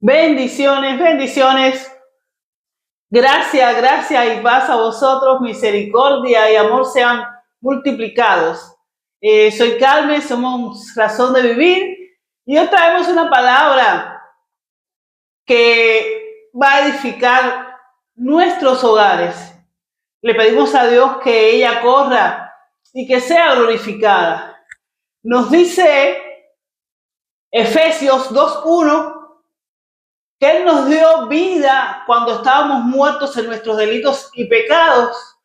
Bendiciones, bendiciones. Gracias, gracias y paz a vosotros. Misericordia y amor sean multiplicados. Soy Carmen, somos Razón de Vivir y hoy traemos una palabra que va a edificar nuestros hogares. Le pedimos a Dios que ella corra y que sea glorificada. Nos dice Efesios 2:1 que Él nos dio vida cuando estábamos muertos en nuestros delitos y pecados,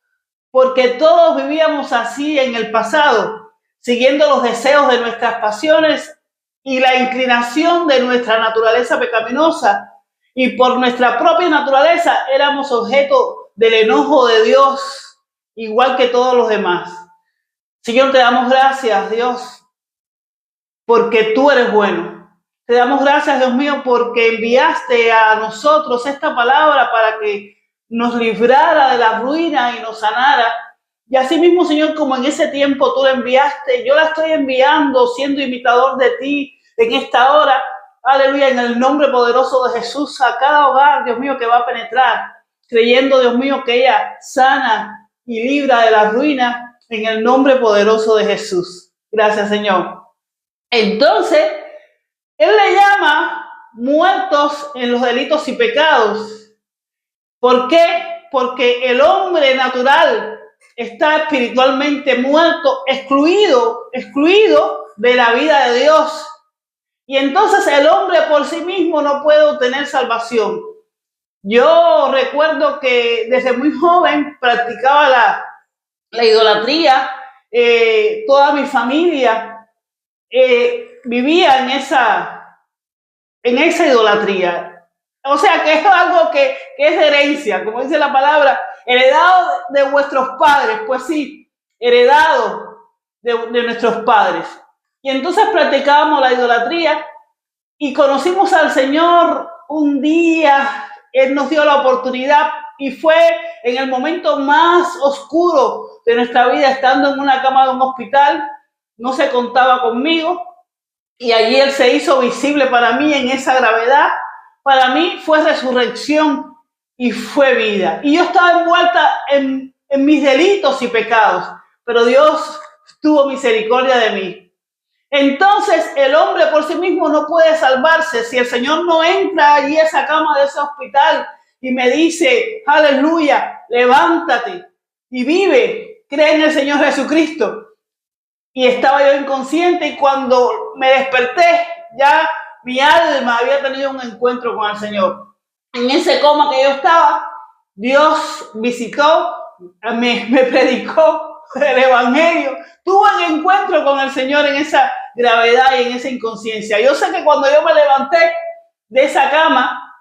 porque todos vivíamos así en el pasado, siguiendo los deseos de nuestras pasiones y la inclinación de nuestra naturaleza pecaminosa. Y por nuestra propia naturaleza éramos objeto del enojo de Dios, igual que todos los demás. Señor, te damos gracias, Dios, porque tú eres bueno. Te damos gracias, Dios mío, porque enviaste a nosotros esta palabra para que nos librara de la ruina y nos sanara. Y así mismo, Señor, como en ese tiempo tú la enviaste, yo la estoy enviando siendo imitador de ti en esta hora. Aleluya, en el nombre poderoso de Jesús, a cada hogar, Dios mío, que va a penetrar, creyendo, Dios mío, que ella sana y libra de la ruina en el nombre poderoso de Jesús. Gracias, Señor. Entonces, Él le llama muertos en los delitos y pecados. ¿Por qué? Porque el hombre natural está espiritualmente muerto, excluido de la vida de Dios. Y entonces el hombre por sí mismo no puede obtener salvación. Yo recuerdo que desde muy joven practicaba la idolatría. Toda mi familia vivía en esa idolatría. O sea que es algo que es de herencia, como dice la palabra, heredado de vuestros padres. Pues sí, heredado de nuestros padres. Y entonces practicábamos la idolatría y conocimos al Señor un día. Él nos dio la oportunidad y fue en el momento más oscuro de nuestra vida, estando en una cama de un hospital. No se contaba conmigo y allí Él se hizo visible para mí en esa gravedad. Para mí fue resurrección y fue vida. Y yo estaba envuelta en mis delitos y pecados, pero Dios tuvo misericordia de mí. Entonces el hombre por sí mismo no puede salvarse. Si el Señor no entra allí a esa cama de ese hospital y me dice, aleluya, levántate y vive, cree en el Señor Jesucristo. Y estaba yo inconsciente y cuando me desperté, ya mi alma había tenido un encuentro con el Señor. En ese coma que yo estaba, Dios visitó, me predicó el Evangelio. Tuve un encuentro con el Señor en esa gravedad y en esa inconsciencia. Yo sé que cuando yo me levanté de esa cama,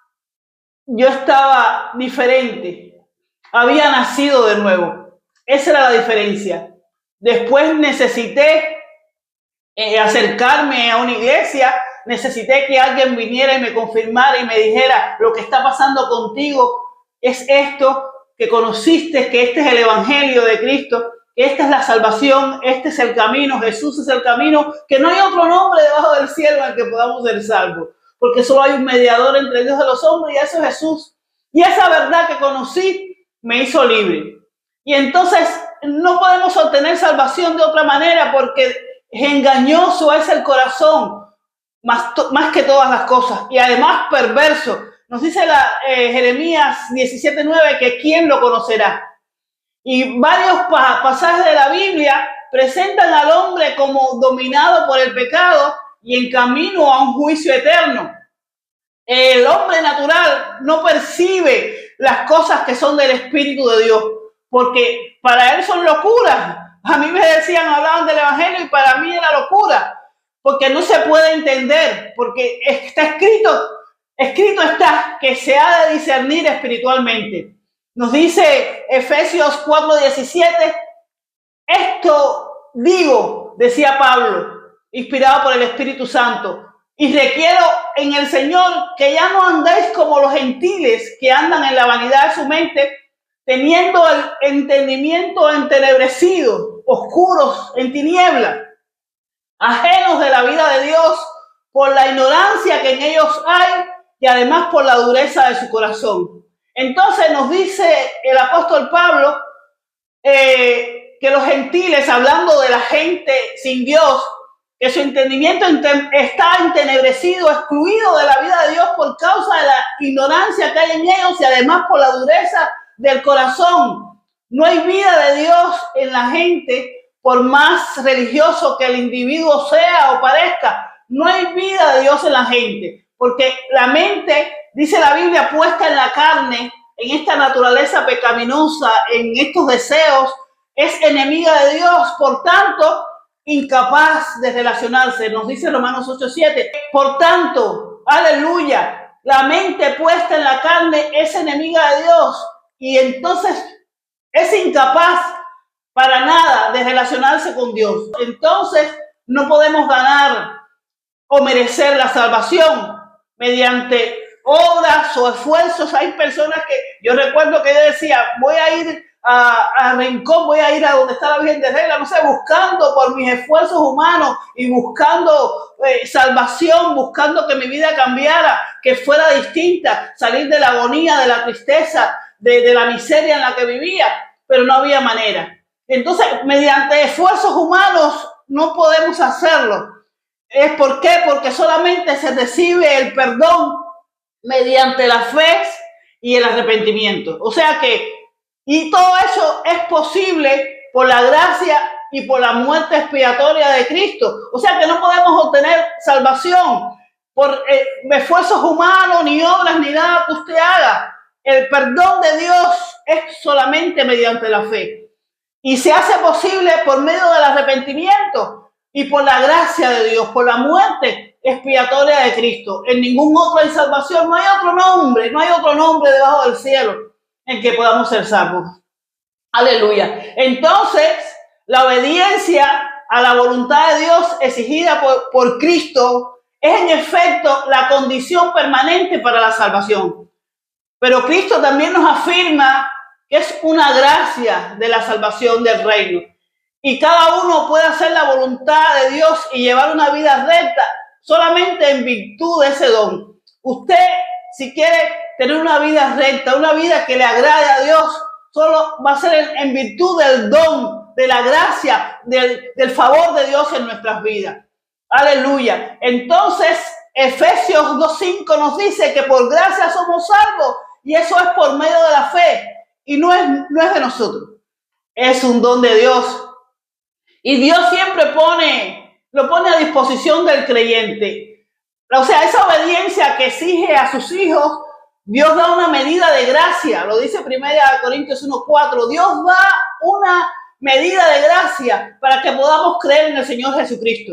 yo estaba diferente. Había nacido de nuevo. Esa era la diferencia. Después necesité acercarme a una iglesia, necesité que alguien viniera y me confirmara y me dijera, lo que está pasando contigo es esto, que conociste, que este es el Evangelio de Cristo, que esta es la salvación, este es el camino, Jesús es el camino, que no hay otro nombre debajo del cielo en el que podamos ser salvos, porque solo hay un mediador entre Dios y los hombres y eso es Jesús. Y esa verdad que conocí me hizo libre. Y entonces no podemos obtener salvación de otra manera porque engañoso es el corazón más que todas las cosas y además perverso. Nos dice Jeremías 17:9 que ¿quién lo conocerá? Y varios pasajes de la Biblia presentan al hombre como dominado por el pecado y en camino a un juicio eterno. El hombre natural no percibe las cosas que son del Espíritu de Dios, porque para él son locuras. A mí me decían, hablaban del Evangelio y para mí era locura, porque no se puede entender, porque está escrito está que se ha de discernir espiritualmente. Nos dice Efesios 4:17, esto digo, decía Pablo, inspirado por el Espíritu Santo, y requiero en el Señor que ya no andéis como los gentiles que andan en la vanidad de su mente, teniendo el entendimiento entenebrecido, oscuros, en tinieblas, ajenos de la vida de Dios por la ignorancia que en ellos hay que además por la dureza de su corazón. Entonces nos dice el apóstol Pablo que los gentiles, hablando de la gente sin Dios, que su entendimiento está entenebrecido, excluido de la vida de Dios por causa de la ignorancia que hay en ellos y además por la dureza del corazón. No hay vida de Dios en la gente, por más religioso que el individuo sea o parezca. No hay vida de Dios en la gente, porque la mente, dice la Biblia, puesta en la carne, en esta naturaleza pecaminosa, en estos deseos, es enemiga de Dios, por tanto, incapaz de relacionarse. Nos dice Romanos 8:7. Por tanto, aleluya, la mente puesta en la carne es enemiga de Dios y entonces es incapaz para nada de relacionarse con Dios. Entonces, no podemos ganar o merecer la salvación mediante obras o esfuerzos. Hay personas que, yo recuerdo que yo decía, voy a ir a Rincón, voy a ir a donde está la Virgen de Regla, no sé, buscando por mis esfuerzos humanos y buscando salvación, buscando que mi vida cambiara, que fuera distinta, salir de la agonía, de la tristeza, de la miseria en la que vivía, pero no había manera. Entonces, mediante esfuerzos humanos no podemos hacerlo. ¿Por qué? Porque solamente se recibe el perdón mediante la fe y el arrepentimiento. O sea que, y todo eso es posible por la gracia y por la muerte expiatoria de Cristo. O sea que no podemos obtener salvación por esfuerzos humanos, ni obras, ni nada que usted haga. El perdón de Dios es solamente mediante la fe. Y se hace posible por medio del arrepentimiento y por la gracia de Dios, por la muerte expiatoria de Cristo. En ningún otro hay salvación, no hay otro nombre debajo del cielo en que podamos ser salvos. Aleluya. Entonces, la obediencia a la voluntad de Dios exigida por Cristo es en efecto la condición permanente para la salvación. Pero Cristo también nos afirma que es una gracia de la salvación del reino. Y cada uno puede hacer la voluntad de Dios y llevar una vida recta solamente en virtud de ese don. Usted, si quiere tener una vida recta, una vida que le agrade a Dios, solo va a ser en virtud del don, de la gracia, del favor de Dios en nuestras vidas. Aleluya. Entonces, Efesios 2:5 nos dice que por gracia somos salvos y eso es por medio de la fe y no es de nosotros. Es un don de Dios. Y Dios siempre lo pone a disposición del creyente. O sea, esa obediencia que exige a sus hijos, Dios da una medida de gracia. Lo dice 1 Corintios 1:4. Dios da una medida de gracia para que podamos creer en el Señor Jesucristo.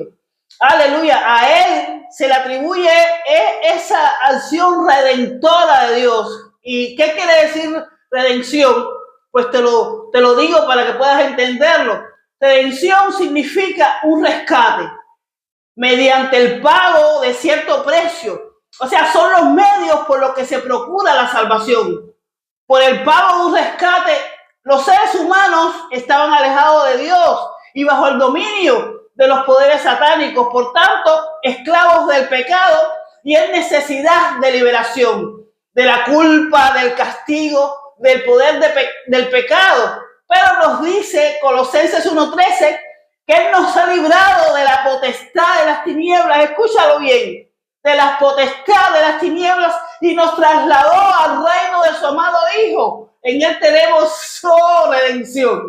Aleluya. A Él se le atribuye esa acción redentora de Dios. ¿Y qué quiere decir redención? Pues te lo digo para que puedas entenderlo. Redención significa un rescate mediante el pago de cierto precio. O sea, son los medios por los que se procura la salvación. Por el pago de un rescate, los seres humanos estaban alejados de Dios y bajo el dominio de los poderes satánicos, por tanto, esclavos del pecado y en necesidad de liberación, de la culpa, del castigo, del poder del pecado. Pero nos dice Colosenses 1:13 que Él nos ha librado de la potestad de las tinieblas, escúchalo bien, de las potestades de las tinieblas y nos trasladó al reino de su amado Hijo. En Él tenemos redención.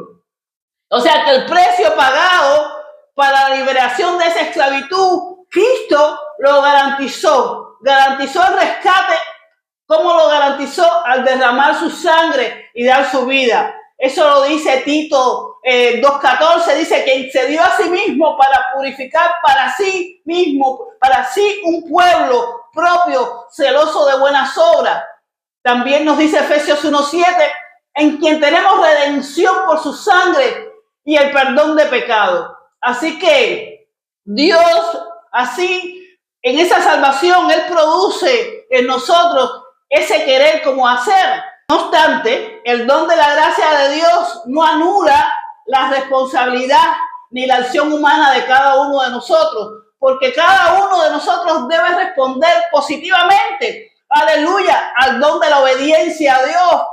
O sea que el precio pagado para la liberación de esa esclavitud, Cristo lo garantizó el rescate. ¿Cómo lo garantizó? Al derramar su sangre y dar su vida. Eso lo dice Tito 2:14, dice que se dio a sí mismo para purificar para sí mismo, para sí un pueblo propio, celoso de buenas obras. También nos dice Efesios 1:7, en quien tenemos redención por su sangre y el perdón de pecado. Así que Dios, así, en esa salvación, Él produce en nosotros ese querer como hacer. No obstante, el don de la gracia de Dios no anula la responsabilidad ni la acción humana de cada uno de nosotros, porque cada uno de nosotros debe responder positivamente aleluya, al don de la obediencia a Dios,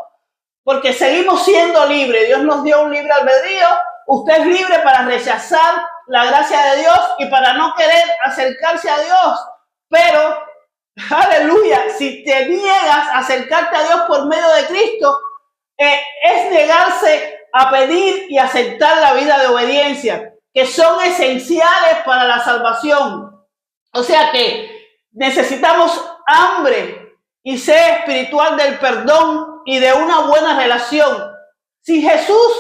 porque seguimos siendo libres. Dios nos dio un libre albedrío. Usted es libre para rechazar la gracia de Dios y para no querer acercarse a Dios. Pero, aleluya, si te niegas a acercarte a Dios por medio de Cristo, es negarse a pedir y aceptar la vida de obediencia, que son esenciales para la salvación. O sea que necesitamos hambre y sed espiritual del perdón y de una buena relación. Sin Jesús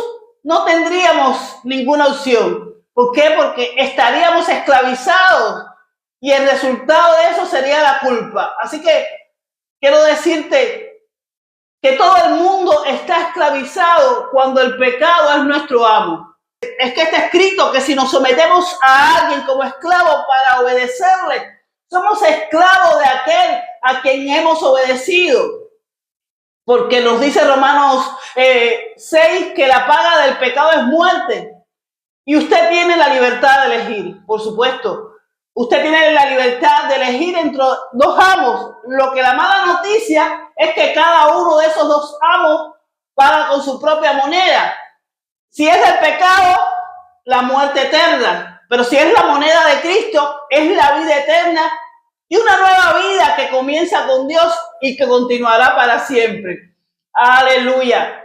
no tendríamos ninguna opción. ¿Por qué? Porque estaríamos esclavizados y el resultado de eso sería la culpa. Así que quiero decirte que todo el mundo está esclavizado cuando el pecado es nuestro amo. Es que está escrito que si nos sometemos a alguien como esclavo para obedecerle, somos esclavos de aquel a quien hemos obedecido. Porque nos dice Romanos 6 que la paga del pecado es muerte. Y usted tiene la libertad de elegir, por supuesto. Usted tiene la libertad de elegir entre dos amos. Lo que la mala noticia es que cada uno de esos dos amos paga con su propia moneda. Si es del pecado, la muerte eterna. Pero si es la moneda de Cristo, es la vida eterna y una nueva vida que comienza con Dios y que continuará para siempre. Aleluya.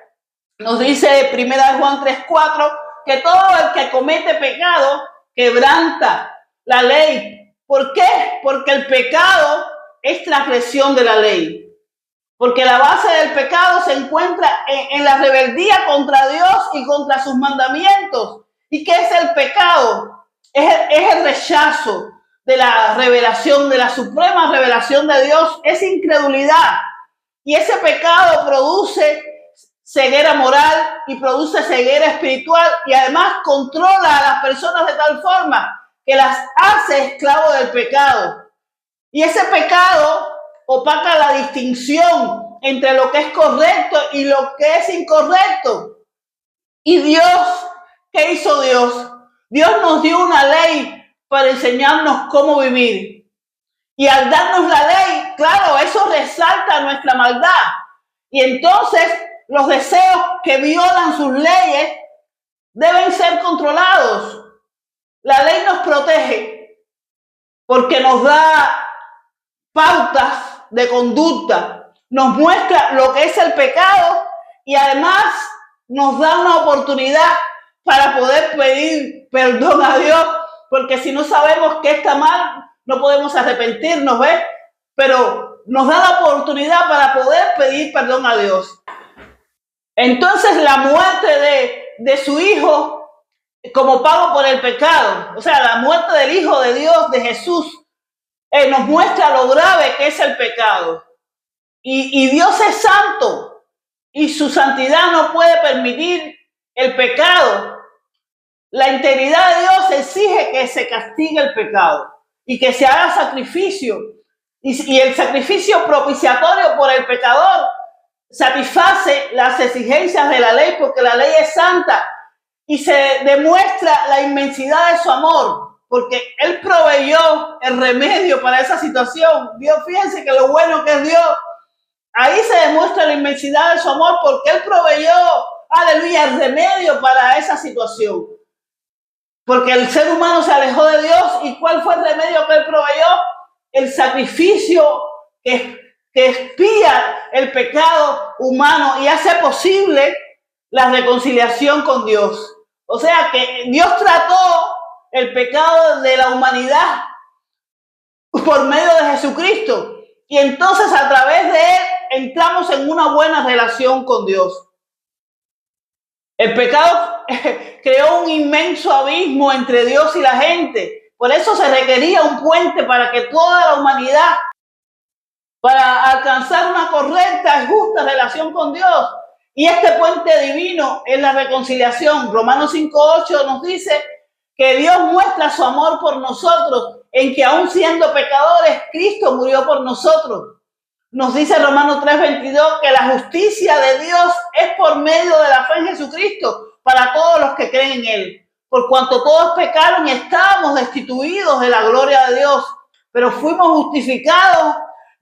Nos dice 1 Juan 3:4 que todo el que comete pecado quebranta la ley. ¿Por qué? Porque el pecado es transgresión de la ley. Porque la base del pecado se encuentra en la rebeldía contra Dios y contra sus mandamientos. ¿Y qué es el pecado? Es el rechazo de la revelación, de la suprema revelación de Dios. Es incredulidad. Y ese pecado produce ceguera moral y produce ceguera espiritual y además controla a las personas de tal forma que las hace esclavos del pecado. Y ese pecado opaca la distinción entre lo que es correcto y lo que es incorrecto. Y Dios, ¿qué hizo Dios? Dios nos dio una ley para enseñarnos cómo vivir. Y al darnos la ley, claro, eso resalta nuestra maldad. Y entonces los deseos que violan sus leyes deben ser controlados. La ley nos protege porque nos da pautas de conducta, nos muestra lo que es el pecado y además nos da una oportunidad para poder pedir perdón a Dios, porque si no sabemos que está mal, no podemos arrepentirnos, ¿ves? Pero nos da la oportunidad para poder pedir perdón a Dios. Entonces la muerte de su Hijo como pago por el pecado, o sea, la muerte del Hijo de Dios, de Jesús, nos muestra lo grave que es el pecado. Y Dios es santo y su santidad no puede permitir el pecado. La integridad de Dios exige que se castigue el pecado y que se haga sacrificio. Y el sacrificio propiciatorio por el pecador satisface las exigencias de la ley porque la ley es santa y se demuestra la inmensidad de su amor porque Él proveyó el remedio para esa situación. Dios, fíjense que lo bueno que es Dios. Ahí se demuestra la inmensidad de su amor porque Él proveyó, aleluya, el remedio para esa situación. Porque el ser humano se alejó de Dios. ¿Y cuál fue el remedio que Él proveyó? El sacrificio que expía el pecado humano y hace posible la reconciliación con Dios. O sea que Dios trató el pecado de la humanidad por medio de Jesucristo. Y entonces a través de Él entramos en una buena relación con Dios. El pecado creó un inmenso abismo entre Dios y la gente. Por eso se requería un puente para que toda la humanidad, para alcanzar una correcta y justa relación con Dios. Y este puente divino es la reconciliación. Romanos 5:8 nos dice que Dios muestra su amor por nosotros en que aún siendo pecadores, Cristo murió por nosotros. Nos dice Romanos 3:22 que la justicia de Dios es por medio de la fe en Jesucristo para todos los que creen en Él. Por cuanto todos pecaron y estábamos destituidos de la gloria de Dios, pero fuimos justificados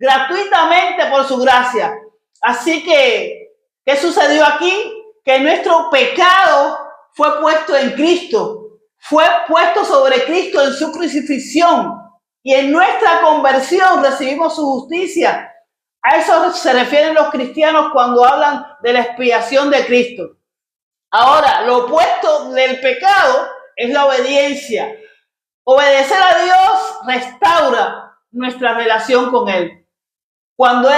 gratuitamente por su gracia. Así que, ¿qué sucedió aquí? Que nuestro pecado fue puesto en Cristo, fue puesto sobre Cristo en su crucifixión, y en nuestra conversión recibimos su justicia. A eso se refieren los cristianos cuando hablan de la expiación de Cristo. Ahora, lo opuesto del pecado es la obediencia. Obedecer a Dios restaura nuestra relación con Él. Cuando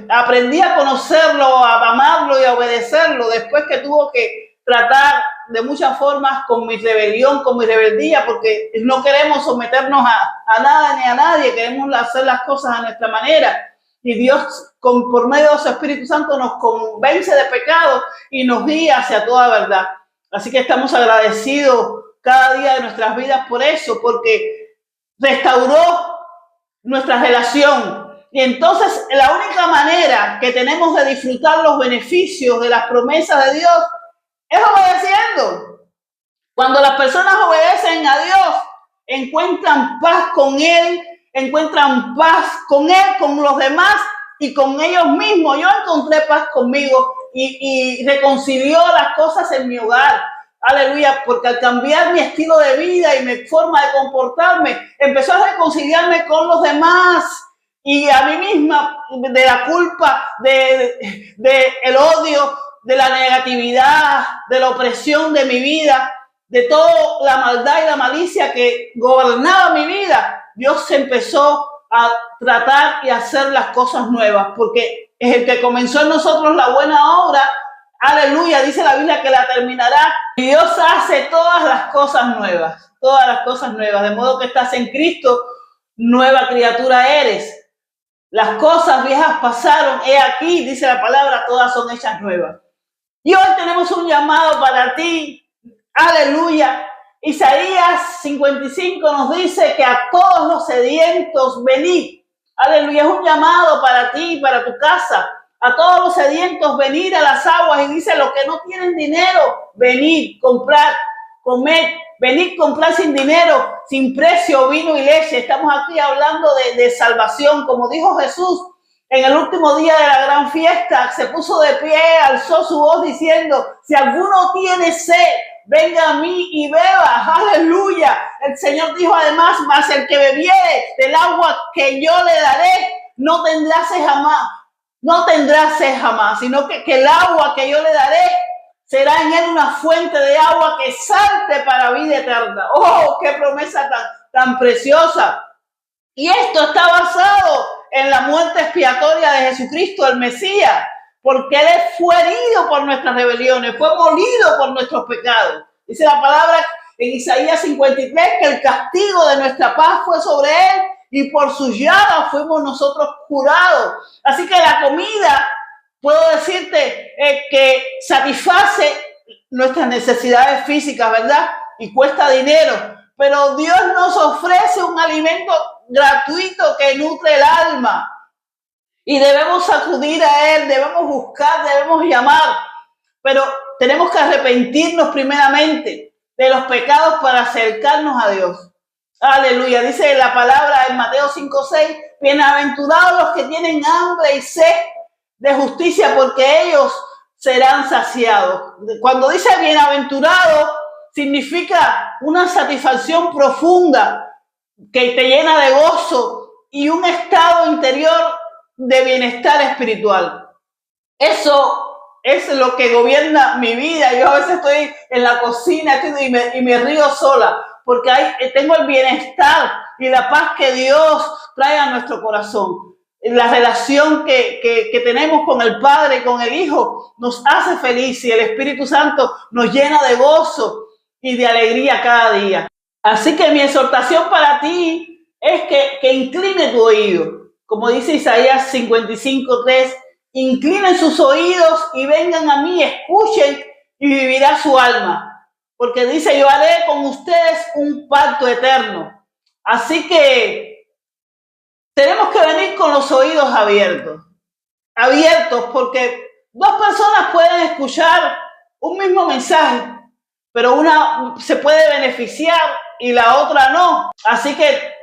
aprendí a conocerlo, a amarlo y a obedecerlo, después que tuvo que tratar de muchas formas con mi rebelión, con mi rebeldía, porque no queremos someternos a nada ni a nadie, queremos hacer las cosas a nuestra manera. Y Dios, por medio de su Espíritu Santo, nos convence de pecado y nos guía hacia toda verdad. Así que estamos agradecidos cada día de nuestras vidas por eso, porque restauró nuestra relación. Y entonces la única manera que tenemos de disfrutar los beneficios de las promesas de Dios es obedeciendo. Cuando las personas obedecen a Dios, encuentran paz con Él, encuentran paz con Él, con los demás y con ellos mismos. Yo encontré paz conmigo y reconcilió las cosas en mi hogar. Aleluya, porque al cambiar mi estilo de vida y mi forma de comportarme, empezó a reconciliarme con los demás y a mí misma, de la culpa, de el odio, de la negatividad, de la opresión de mi vida, de toda la maldad y la malicia que gobernaba mi vida. Dios empezó a tratar y a hacer las cosas nuevas, porque es el que comenzó en nosotros la buena obra. Aleluya, dice la Biblia que la terminará. Y Dios hace todas las cosas nuevas, todas las cosas nuevas. De modo que estás en Cristo, nueva criatura eres. Las cosas viejas pasaron, he aquí, dice la palabra, todas son hechas nuevas. Y hoy tenemos un llamado para ti. Aleluya. Isaías 55 nos dice que a todos los sedientos venid. Aleluya, es un llamado para ti, para tu casa. A todos los sedientos venid a las aguas, y dice: los que no tienen dinero, venid, comprad, comed, venid, comprad sin dinero, sin precio, vino y leche. Estamos aquí hablando de salvación, como dijo Jesús en el último día de la gran fiesta. Se puso de pie, alzó su voz diciendo: si alguno tiene sed, venga a mí y beba. Aleluya. El Señor dijo además: mas el que bebiere del agua que yo le daré, no tendrá sed jamás. No tendrá sed jamás, sino que el agua que yo le daré será en él una fuente de agua que salte para vida eterna. ¡Oh, qué promesa tan preciosa! Y esto está basado en la muerte expiatoria de Jesucristo, el Mesías, porque Él fue herido por nuestras rebeliones, fue molido por nuestros pecados. Dice la palabra en Isaías 53 que el castigo de nuestra paz fue sobre Él y por sus llagas fuimos nosotros curados. Así que la comida, puedo decirte que satisface nuestras necesidades físicas, ¿verdad? Y cuesta dinero. Pero Dios nos ofrece un alimento gratuito que nutre el alma. Y debemos acudir a Él, debemos buscar, debemos llamar. Pero tenemos que arrepentirnos primeramente de los pecados para acercarnos a Dios. Aleluya. Dice la palabra en Mateo 5:6: bienaventurados los que tienen hambre y sed de justicia, porque ellos serán saciados. Cuando dice bienaventurado, significa una satisfacción profunda que te llena de gozo y un estado interior de bienestar espiritual. Eso es lo que gobierna mi vida. Yo a veces estoy en la cocina y me río sola, porque tengo el bienestar y la paz que Dios trae a nuestro corazón. La relación que tenemos con el Padre y con el Hijo nos hace feliz, y el Espíritu Santo nos llena de gozo y de alegría cada día. Así que mi exhortación para ti es que incline tu oído. Como dice Isaías 55:3, inclinen sus oídos y vengan a mí, escuchen y vivirá su alma. Porque dice: yo haré con ustedes un pacto eterno. Así que tenemos que venir con los oídos abiertos, porque dos personas pueden escuchar un mismo mensaje, pero una se puede beneficiar y la otra no. Así que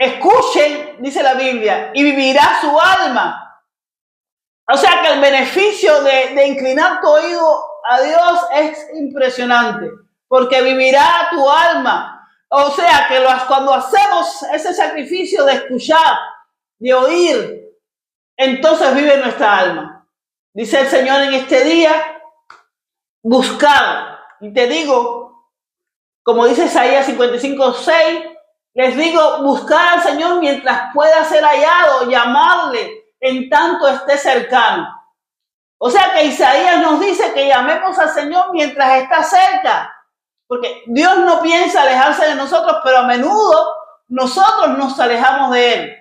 escuchen, dice la Biblia, y vivirá su alma. O sea que el beneficio de inclinar tu oído a Dios es impresionante, porque vivirá tu alma. O sea que cuando hacemos ese sacrificio de escuchar, de oír, entonces vive nuestra alma. Dice el Señor en este día, buscar. Y te digo, como dice Isaías 55:6, les digo, buscar al Señor mientras pueda ser hallado, llamarle en tanto esté cercano. O sea que Isaías nos dice que llamemos al Señor mientras está cerca, porque Dios no piensa alejarse de nosotros, pero a menudo nosotros nos alejamos de Él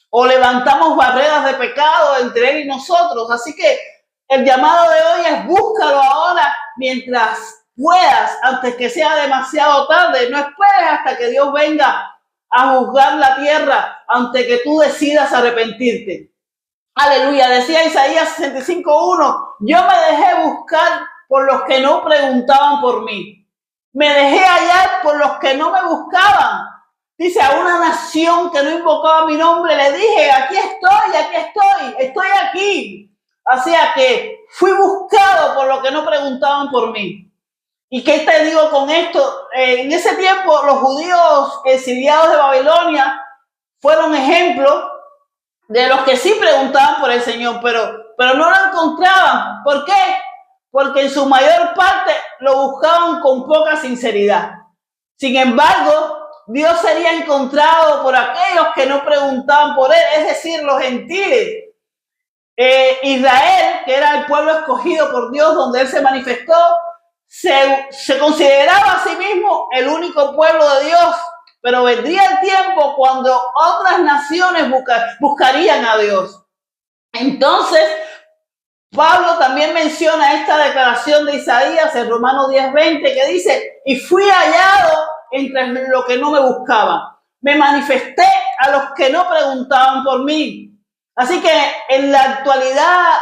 o levantamos barreras de pecado entre Él y nosotros. Así que el llamado de hoy es búscalo ahora mientras puedas, antes que sea demasiado tarde. No esperes hasta que Dios venga a juzgar la tierra antes que tú decidas arrepentirte. Aleluya, decía Isaías 65:1, yo me dejé buscar por los que no preguntaban por mí. Me dejé hallar por los que no me buscaban. Dice, a una nación que no invocaba mi nombre, le dije, aquí estoy aquí. Así que fui buscado por los que no preguntaban por mí. ¿Y qué te digo con esto? En ese tiempo los judíos exiliados de Babilonia fueron ejemplos de los que sí preguntaban por el Señor, pero no lo encontraban. ¿Por qué? Porque en su mayor parte lo buscaban con poca sinceridad. Sin embargo, Dios sería encontrado por aquellos que no preguntaban por Él, es decir, los gentiles. Israel, que era el pueblo escogido por Dios, donde Él se manifestó, se consideraba a sí mismo el único pueblo de Dios. Pero vendría el tiempo cuando otras naciones buscarían a Dios. Entonces, Pablo también menciona esta declaración de Isaías en Romanos 10:20, que dice, y fui hallado entre los que no me buscaban. Me manifesté a los que no preguntaban por mí. Así que en la actualidad,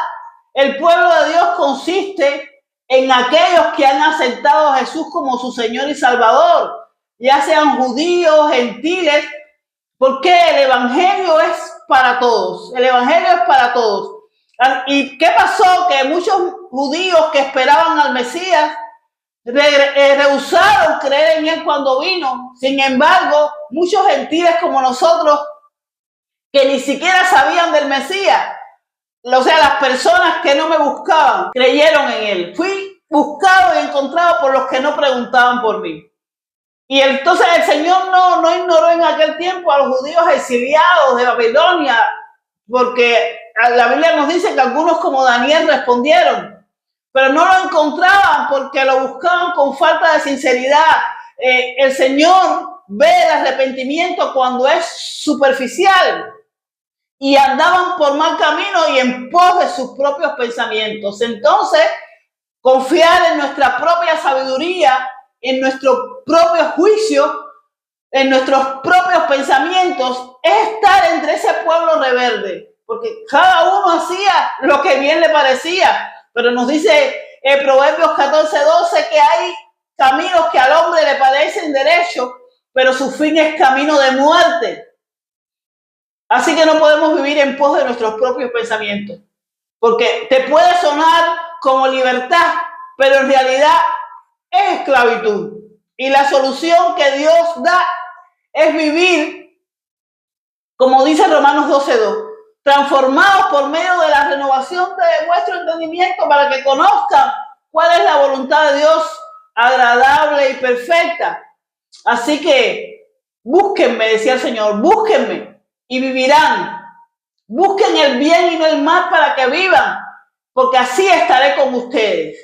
el pueblo de Dios consiste en aquellos que han aceptado a Jesús como su Señor y Salvador, ya sean judíos, gentiles, porque el evangelio es para todos. El evangelio es para todos. ¿Y qué pasó? Que muchos judíos que esperaban al Mesías rehusaron creer en Él cuando vino. Sin embargo, muchos gentiles como nosotros, que ni siquiera sabían del Mesías, o sea, las personas que no me buscaban, creyeron en Él. Fui buscado y encontrado por los que no preguntaban por mí. Y entonces el Señor no ignoró en aquel tiempo a los judíos exiliados de Babilonia, porque la Biblia nos dice que algunos como Daniel respondieron, pero no lo encontraban porque lo buscaban con falta de sinceridad. El Señor ve el arrepentimiento cuando es superficial y andaban por mal camino y en pos de sus propios pensamientos. Entonces, confiar en nuestra propia sabiduría, en nuestro propio juicio, en nuestros propios pensamientos, es estar entre ese pueblo rebelde, porque cada uno hacía lo que bien le parecía. Pero nos dice Proverbios 14:12 que hay caminos que al hombre le parecen derechos, pero su fin es camino de muerte. Así que no podemos vivir en pos de nuestros propios pensamientos, porque te puede sonar como libertad, pero en realidad es esclavitud. Y la solución que Dios da es vivir, como dice Romanos 12:2, transformados por medio de la renovación de vuestro entendimiento para que conozcan cuál es la voluntad de Dios, agradable y perfecta. Así que búsquenme, decía el Señor, búsquenme y vivirán. Busquen el bien y no el mal para que vivan, porque así estaré con ustedes.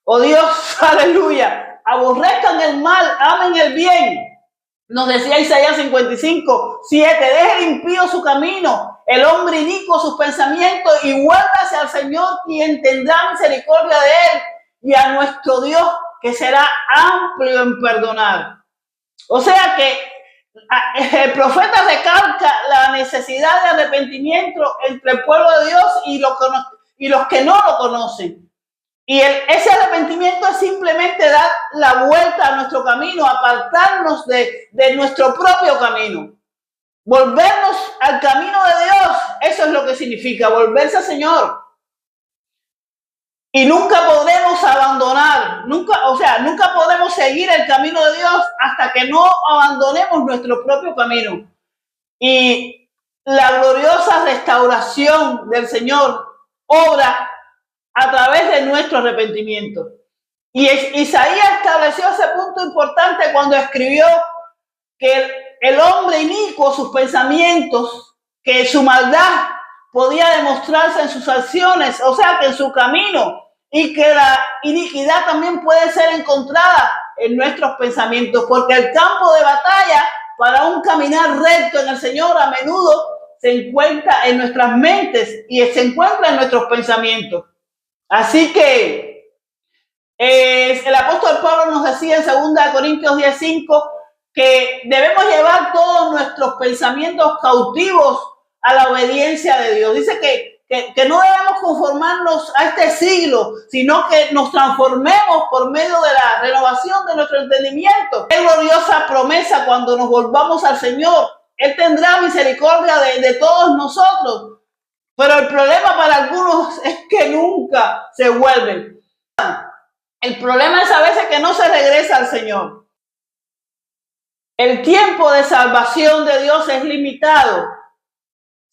Oh Dios, aleluya. Aborrezcan el mal, amen el bien. Nos decía Isaías 55:7, deje el impío su camino, el hombre inicuo sus pensamientos, y vuélvase al Señor, quien tendrá misericordia de él, y a nuestro Dios, que será amplio en perdonar. O sea que el profeta recalca la necesidad de arrepentimiento entre el pueblo de Dios y los que no lo conocen. Y ese arrepentimiento es simplemente dar la vuelta a nuestro camino, apartarnos de nuestro propio camino. Volvernos al camino de Dios, eso es lo que significa volverse al Señor. Y nunca podremos abandonar, nunca podremos seguir el camino de Dios hasta que no abandonemos nuestro propio camino. Y la gloriosa restauración del Señor obra a través de nuestro arrepentimiento. Y Isaías estableció ese punto importante cuando escribió que el hombre inicuo, sus pensamientos, que su maldad podía demostrarse en sus acciones, o sea que en su camino, y que la iniquidad también puede ser encontrada en nuestros pensamientos, porque el campo de batalla para un caminar recto en el Señor a menudo se encuentra en nuestras mentes y se encuentra en nuestros pensamientos. Así que el apóstol Pablo nos decía en 2 Corintios 10:5 que debemos llevar todos nuestros pensamientos cautivos a la obediencia de Dios. Dice que no debemos conformarnos a este siglo, sino que nos transformemos por medio de la renovación de nuestro entendimiento. Es gloriosa promesa cuando nos volvamos al Señor. Él tendrá misericordia de todos nosotros. Pero el problema para algunos es que nunca se vuelven. El problema es a veces que no se regresa al Señor. El tiempo de salvación de Dios es limitado.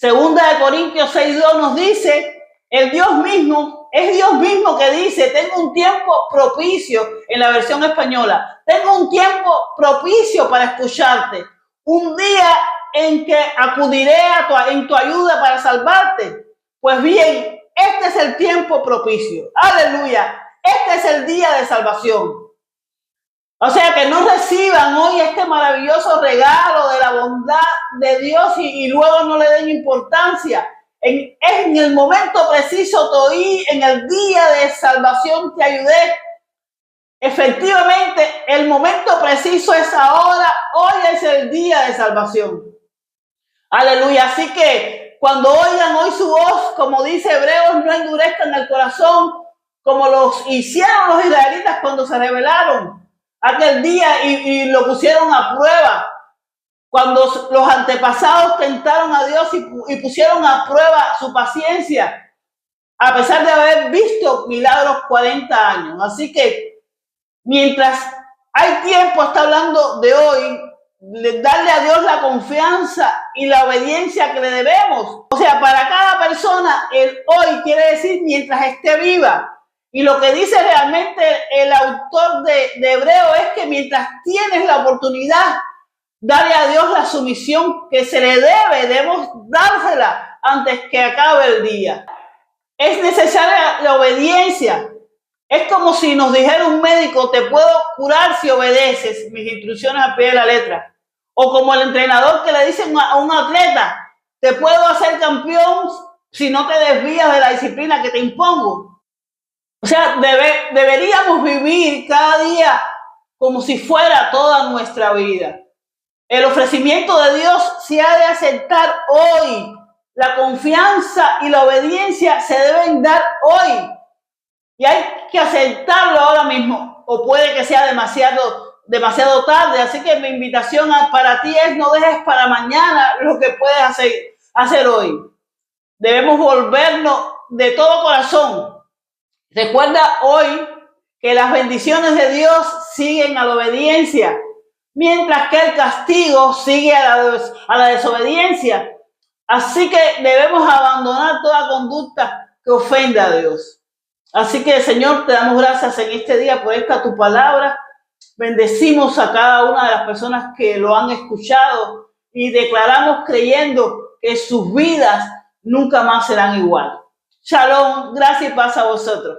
2 Corintios 6:2 nos dice, es Dios mismo que dice, tengo un tiempo propicio, en la versión española, tengo un tiempo propicio para escucharte, un día en que acudiré en tu ayuda para salvarte. Pues bien, este es el tiempo propicio. Aleluya. Este es el día de salvación. O sea, que no reciban hoy este maravilloso regalo de la bondad de Dios y luego no le den importancia. En el momento preciso te oí, en el día de salvación te ayudé. Efectivamente, el momento preciso es ahora. Hoy es el día de salvación. Aleluya. Así que cuando oigan hoy su voz, como dice Hebreos, no endurezcan el corazón como los hicieron los israelitas cuando se rebelaron aquel día y lo pusieron a prueba. Cuando los antepasados tentaron a Dios y pusieron a prueba su paciencia, a pesar de haber visto milagros 40 años. Así que mientras hay tiempo, está hablando de hoy, de darle a Dios la confianza y la obediencia que le debemos. O sea, para cada persona, el hoy quiere decir mientras esté viva. Y lo que dice realmente el autor de Hebreo es que mientras tienes la oportunidad, dale a Dios la sumisión que se le debe, debemos dársela antes que acabe el día. Es necesaria la obediencia. Es como si nos dijera un médico, te puedo curar si obedeces mis instrucciones al pie de la letra. O como el entrenador que le dice a un atleta, te puedo hacer campeón si no te desvías de la disciplina que te impongo. O sea, deberíamos vivir cada día como si fuera toda nuestra vida. El ofrecimiento de Dios se ha de aceptar hoy. La confianza y la obediencia se deben dar hoy. Y hay que aceptarlo ahora mismo. O puede que sea demasiado tarde. Así que mi invitación para ti es no dejes para mañana lo que puedes hacer hoy. Debemos volvernos de todo corazón. Recuerda hoy que las bendiciones de Dios siguen a la obediencia, mientras que el castigo sigue a la desobediencia. Así que debemos abandonar toda conducta que ofenda a Dios. Así que, Señor, te damos gracias en este día por esta tu palabra. Bendecimos a cada una de las personas que lo han escuchado y declaramos creyendo que sus vidas nunca más serán igual. Shalom, gracias y paz a vosotros.